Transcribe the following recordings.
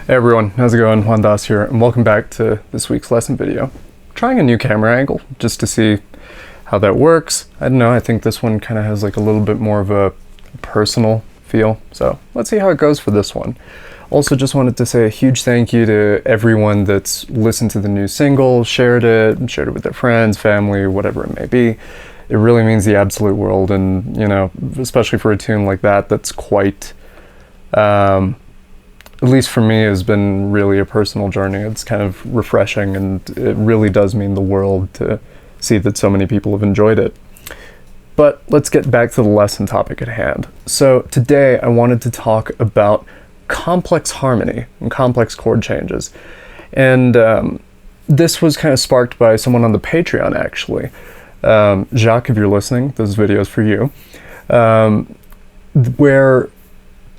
Hey everyone, how's it going? Juan Dhas here, and welcome back to this week's lesson video. Trying a new camera angle just to see how that works. I don't know, I think this one kind of has like a little bit more of a personal feel, so let's see how it goes for this one. Also just wanted to say a huge thank you to everyone that's listened to the new single, shared it with their friends, family, whatever it may be. It really means the absolute world, and you know, especially for a tune like that that's quite at least for me, has been really a personal journey. It's kind of refreshing, and it really does mean the world to see that so many people have enjoyed it. But let's get back to the lesson topic at hand. So today I wanted to talk about complex harmony and complex chord changes. And this was kind of sparked by someone on the Patreon, actually. Jacques, if you're listening, this video is for you. Where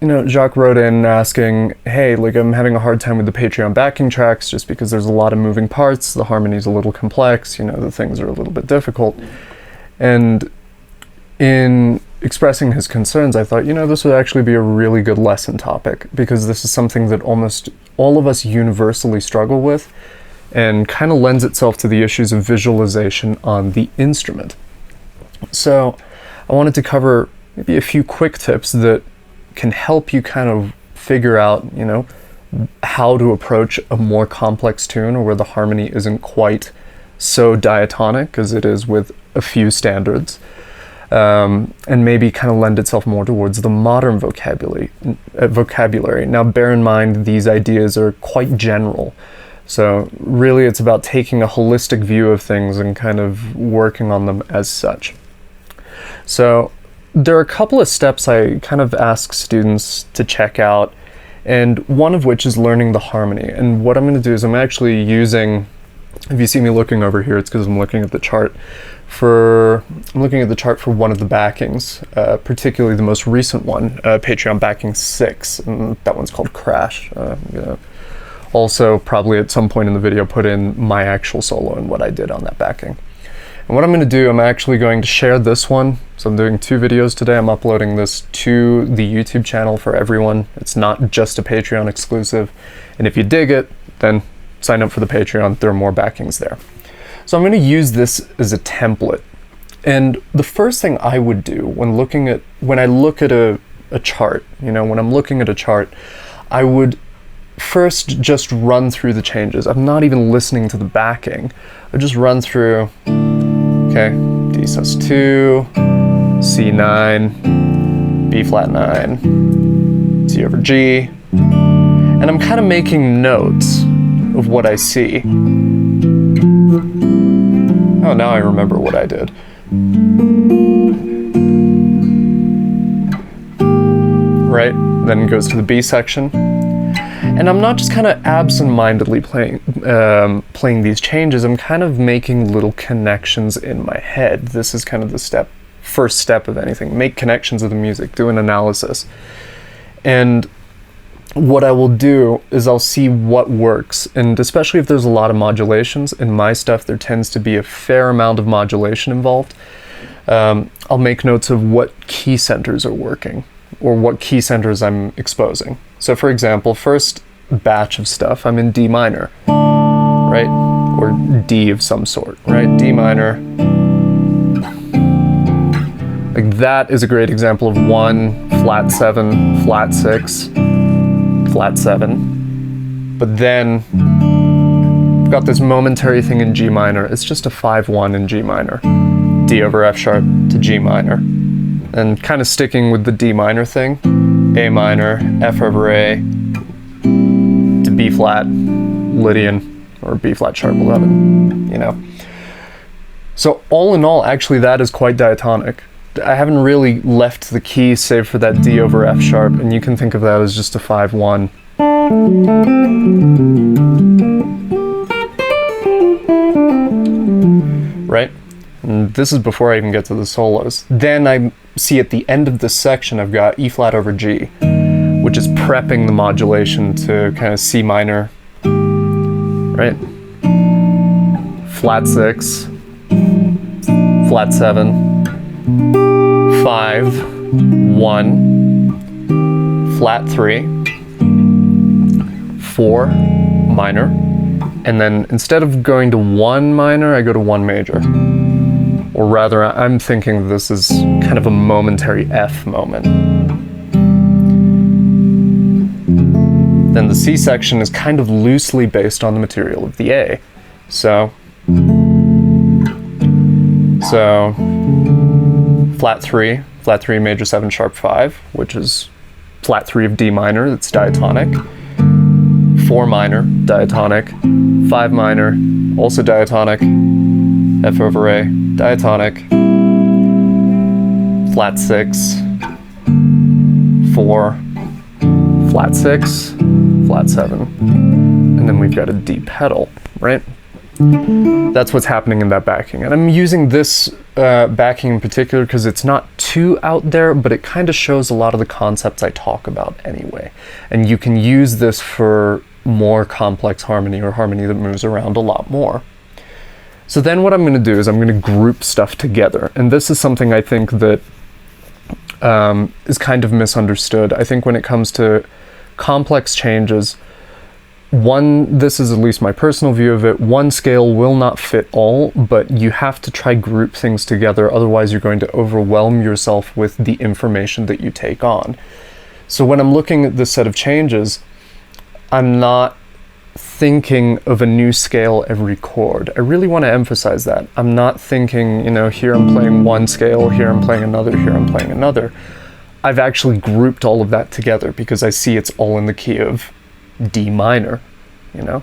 you know, Jacques wrote in asking, hey, like I'm having a hard time with the Patreon backing tracks just because there's a lot of moving parts, the harmony's a little complex, you know, the things are a little bit difficult. And in expressing his concerns, I thought, you know, this would actually be a really good lesson topic, because this is something that almost all of us universally struggle with and kind of lends itself to the issues of visualization on the instrument. So I wanted to cover maybe a few quick tips that can help you kind of figure out, you know, how to approach a more complex tune, or where the harmony isn't quite so diatonic as it is with a few standards, and maybe kind of lend itself more towards the modern vocabulary. Now, bear in mind, these ideas are quite general. So really it's about taking a holistic view of things and kind of working on them as such. So there are a couple of steps I kind of ask students to check out, and one of which is learning the harmony. And what I'm going to do is I'm actually using, if you see me looking over here, it's because I'm looking at the chart for one of the backings, particularly the most recent one, Patreon backing 6, and that one's called Crash. I'm gonna also probably at some point in the video put in my actual solo and what I did on that backing. And what I'm going to do, I'm actually going to share this one. So I'm doing 2 videos today. I'm uploading this to the YouTube channel for everyone. It's not just a Patreon exclusive. And if you dig it, then sign up for the Patreon. There are more backings there. So I'm going to use this as a template. And the first thing I would do when I look at a chart, you know, when I'm looking at a chart, I would first just run through the changes. I'm not even listening to the backing. I just run through, okay, D sus2, C9, B flat 9, C over G, and I'm kind of making notes of what I see. Oh, now I remember what I did. Right, then it goes to the B section. And I'm not just kind of absent-mindedly playing these changes, I'm kind of making little connections in my head. This is kind of the step first step of anything. Make connections with the music, do an analysis. And what I will do is I'll see what works, and especially if there's a lot of modulations. In my stuff, there tends to be a fair amount of modulation involved. I'll make notes of what key centers are working, or what key centers I'm exposing. So for example, first batch of stuff, I'm in D minor, right? Or D of some sort, right? D minor. Like that is a great example of 1, flat 7, flat 6, flat 7. But then I've got this momentary thing in G minor. It's just a 5-1 in G minor. D over F sharp to G minor. And kind of sticking with the D minor thing, A minor, F over A to B flat, Lydian, or B flat sharp 11, you know. So all in all, actually that is quite diatonic. I haven't really left the key save for that D over F sharp, and you can think of that as just a 5-1. Right? And this is before I even get to the solos. Then I see at the end of this section I've got E flat over G, which is prepping the modulation to kind of C minor, right? Flat 6, flat 7, 5, 1, flat 3, 4, minor, and then instead of going to 1 minor, I go to 1 major. Or rather, I'm thinking this is kind of a momentary F moment. Then the C section is kind of loosely based on the material of the A. So flat 3 major 7 sharp 5, which is flat 3 of D minor, that's diatonic. 4 minor, diatonic. 5 minor, also diatonic. F over A, diatonic. Flat 6, 4, flat 6, flat 7. And then we've got a D pedal, right? That's what's happening in that backing. And I'm using this backing in particular because it's not too out there, but it kind of shows a lot of the concepts I talk about anyway. And you can use this for more complex harmony, or harmony that moves around a lot more. So then what I'm going to do is I'm going to group stuff together. And this is something I think that is kind of misunderstood. I think when it comes to complex changes, this is at least my personal view of it, one scale will not fit all, but you have to try group things together, otherwise you're going to overwhelm yourself with the information that you take on. So when I'm looking at this set of changes, I'm not thinking of a new scale every chord. I really want to emphasize that. I'm not thinking, you know, here I'm playing one scale, here I'm playing another, here I'm playing another. I've actually grouped all of that together because I see it's all in the key of D minor, you know.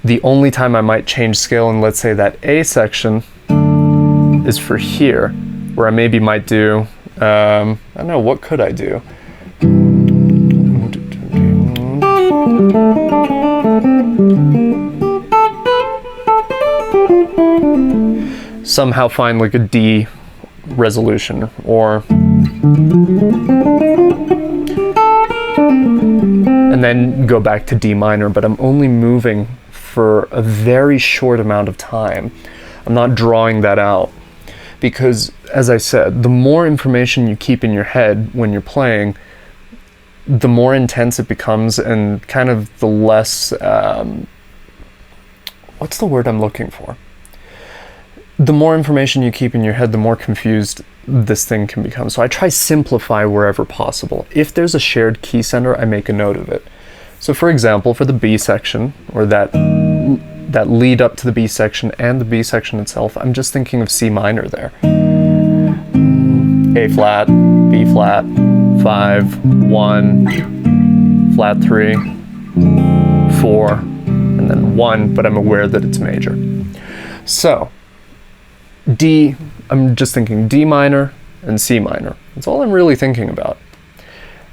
The only time I might change scale in, let's say, that A section is for here, where I maybe might do, I don't know, what could I do? Somehow find like a D resolution, or and then go back to D minor, but I'm only moving for a very short amount of time. I'm not drawing that out because, as I said, the more information you keep in your head when you're playing, the more intense it becomes, and kind of the less, what's the word I'm looking for? The more information you keep in your head, the more confused this thing can become. So I try simplify wherever possible. If there's a shared key center, I make a note of it. So for example, for the B section, or that lead up to the B section and the B section itself, I'm just thinking of C minor there. A flat, B flat, 5, 1, flat 3, 4, and then 1, but I'm aware that it's major. So D, I'm just thinking D minor and C minor. That's all I'm really thinking about.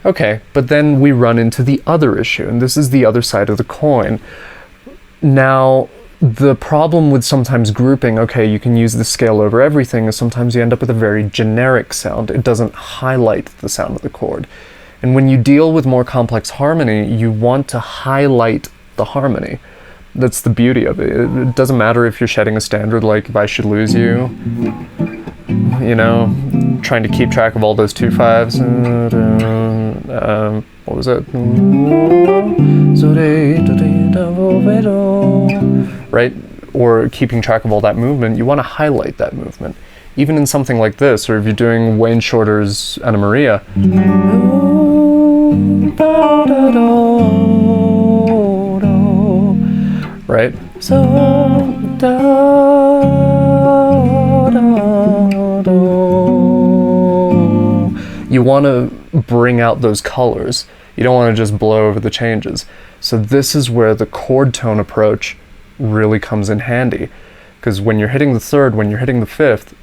Okay, but then we run into the other issue, and this is the other side of the coin. Now, The problem with sometimes grouping, okay, you can use the scale over everything, is sometimes you end up with a very generic sound. It doesn't highlight the sound of the chord. And when you deal with more complex harmony, you want to highlight the harmony. That's the beauty of it. It doesn't matter if you're shedding a standard like If I Should Lose You, you know, trying to keep track of all those 2/5s. What was it? Right? Or keeping track of all that movement, you want to highlight that movement. Even in something like this, or if you're doing Wayne Shorter's Anna Maria. Right? You want to bring out those colors. You don't want to just blow over the changes. So this is where the chord tone approach really comes in handy. Because when you're hitting the third, when you're hitting the fifth,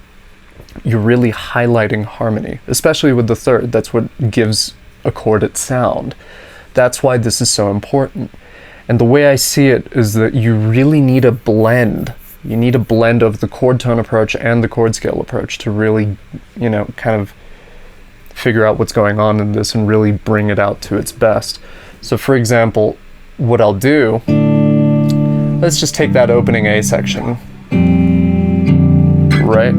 you're really highlighting harmony. Especially with the third, that's what gives a chord its sound. That's why this is so important. And the way I see it is that you really need a blend. You need a blend of the chord tone approach and the chord scale approach to really, you know, kind of figure out what's going on in this and really bring it out to its best. So for example, what I'll do, let's just take that opening A section, right?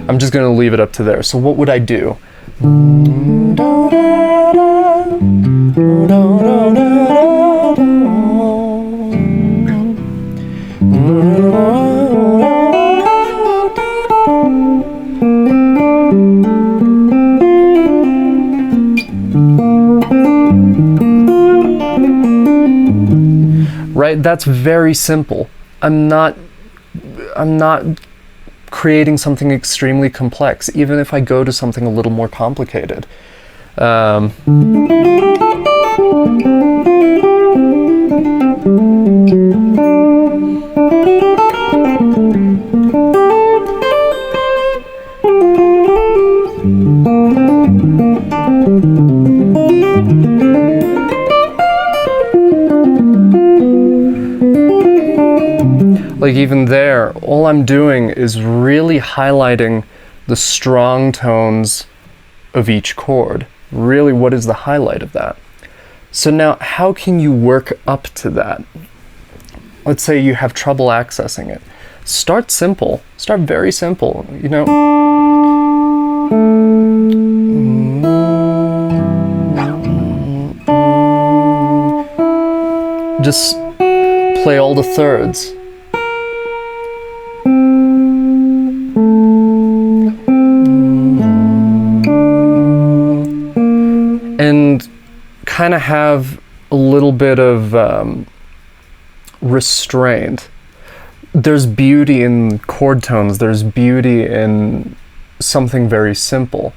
I'm just going to leave it up to there. So what would I do? Right? That's very simple. I'm not creating something extremely complex, even if I go to something a little more complicated. Like even there, all I'm doing is really highlighting the strong tones of each chord. Really, what is the highlight of that? So now, how can you work up to that? Let's say you have trouble accessing it. Start simple. Start very simple, you know. Just play all the thirds. And kind of have a little bit of restraint. There's beauty in chord tones, there's beauty in something very simple.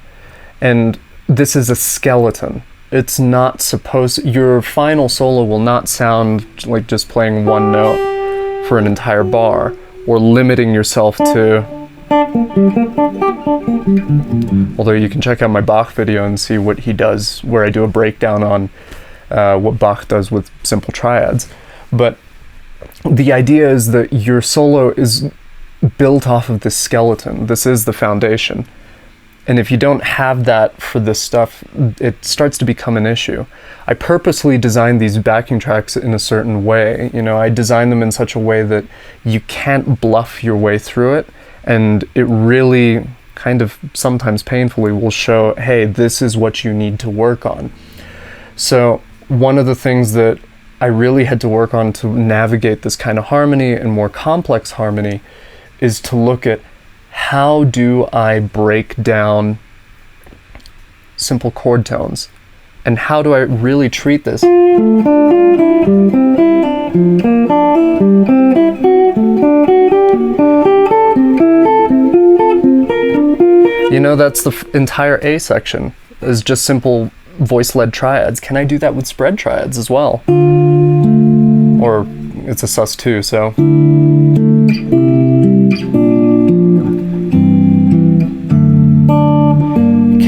And this is a skeleton. It's not supposed, your final solo will not sound like just playing one note for an entire bar, or limiting yourself to, although you can check out my Bach video and see what he does, where I do a breakdown on what Bach does with simple triads. But the idea is that your solo is built off of this skeleton. This is the foundation. And if you don't have that for this stuff, it starts to become an issue. I purposely designed these backing tracks in a certain way. You know, I designed them in such a way that you can't bluff your way through it. And it really kind of sometimes painfully will show, hey, this is what you need to work on. So one of the things that I really had to work on to navigate this kind of harmony and more complex harmony is to look at, how do I break down simple chord tones? And how do I really treat this? You know, that's the entire A section, is just simple voice-led triads. Can I do that with spread triads as well? Or it's a sus2, so.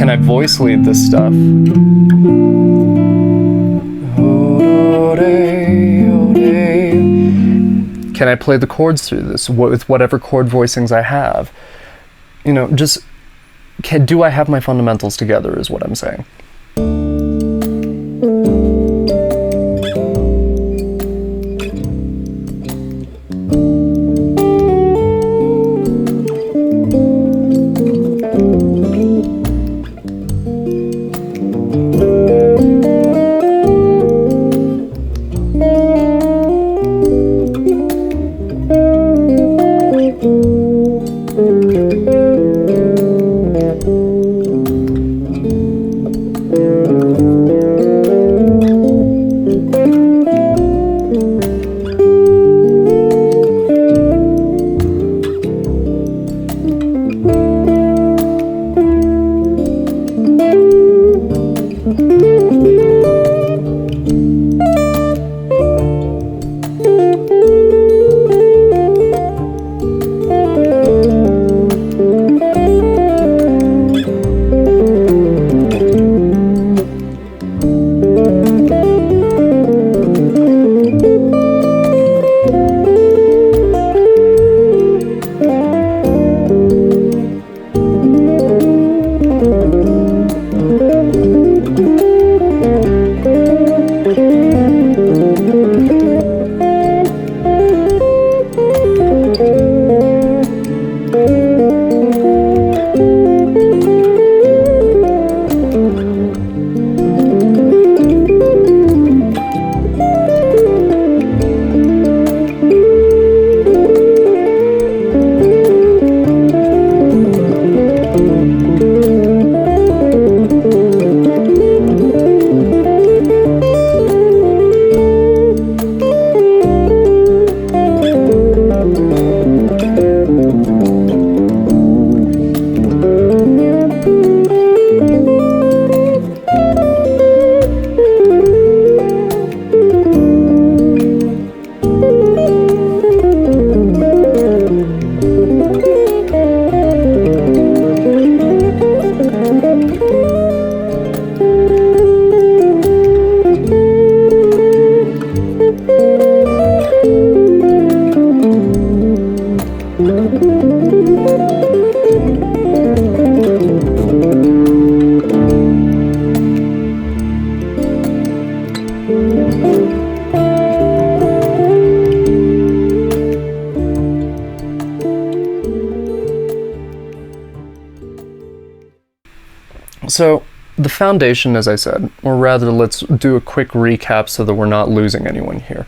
can I voice lead this stuff? Can I play the chords through this with whatever chord voicings I have? You know, just, do I have my fundamentals together is what I'm saying. So the foundation, as I said, or rather let's do a quick recap so that we're not losing anyone here.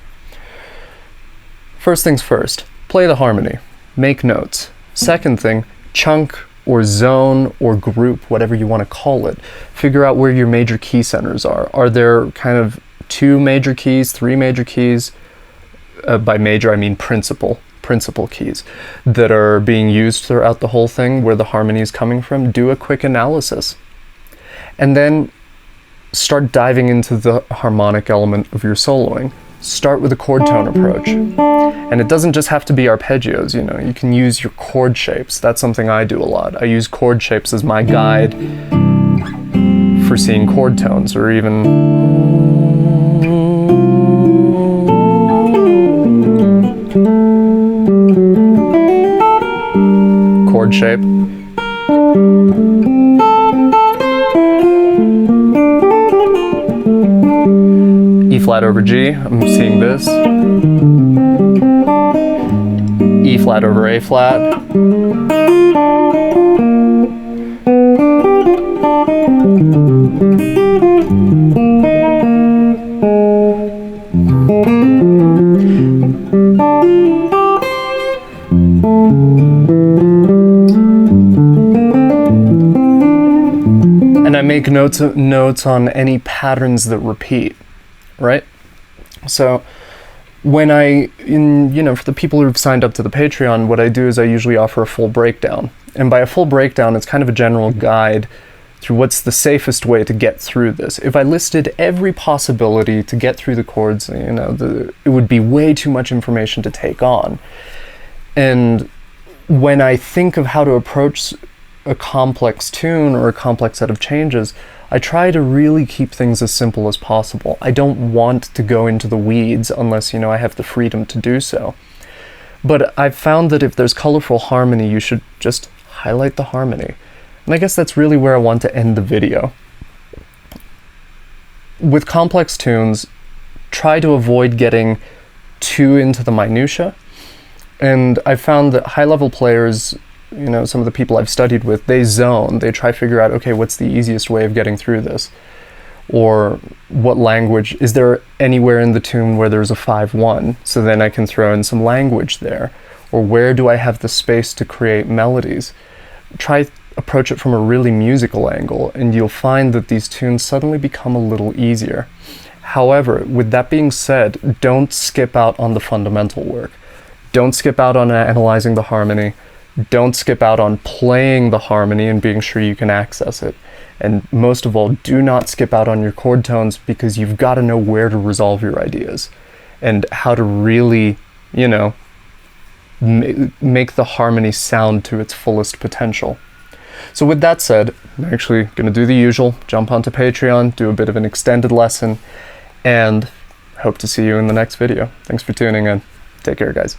First things first, play the harmony, make notes. Second thing, chunk or zone or group, whatever you want to call it. Figure out where your major key centers are. Are there kind of 2 major keys, 3 major keys? By major, I mean principal keys that are being used throughout the whole thing, where the harmony is coming from. Do a quick analysis. And then start diving into the harmonic element of your soloing. Start with a chord tone approach. And it doesn't just have to be arpeggios, you know, you can use your chord shapes. That's something I do a lot. I use chord shapes as my guide for seeing chord tones, or even chord shape. E flat over G, I'm seeing this. E flat over A flat. And I make notes on any patterns that repeat. Right? So when for the people who've signed up to the Patreon, what I do is I usually offer a full breakdown. And by a full breakdown, it's kind of a general guide through what's the safest way to get through this. If I listed every possibility to get through the chords, it would be way too much information to take on. And when I think of how to approach a complex tune or a complex set of changes, I try to really keep things as simple as possible. I don't want to go into the weeds unless, you know, I have the freedom to do so. But I've found that if there's colorful harmony, you should just highlight the harmony. And I guess that's really where I want to end the video. With complex tunes, try to avoid getting too into the minutia. And I've found that high-level players, you know, some of the people I've studied with, they zone. They try to figure out, okay, what's the easiest way of getting through this? Or what language, is there anywhere in the tune where there's a 5-1? So then I can throw in some language there. Or where do I have the space to create melodies? Try approach it from a really musical angle, and you'll find that these tunes suddenly become a little easier. However, with that being said, don't skip out on the fundamental work. Don't skip out on analyzing the harmony. Don't skip out on playing the harmony and being sure you can access it. And most of all, do not skip out on your chord tones, because you've got to know where to resolve your ideas and how to really, you know, make the harmony sound to its fullest potential. So with that said, I'm actually going to do the usual, jump onto Patreon, do a bit of an extended lesson, and hope to see you in the next video. Thanks for tuning in. Take care, guys.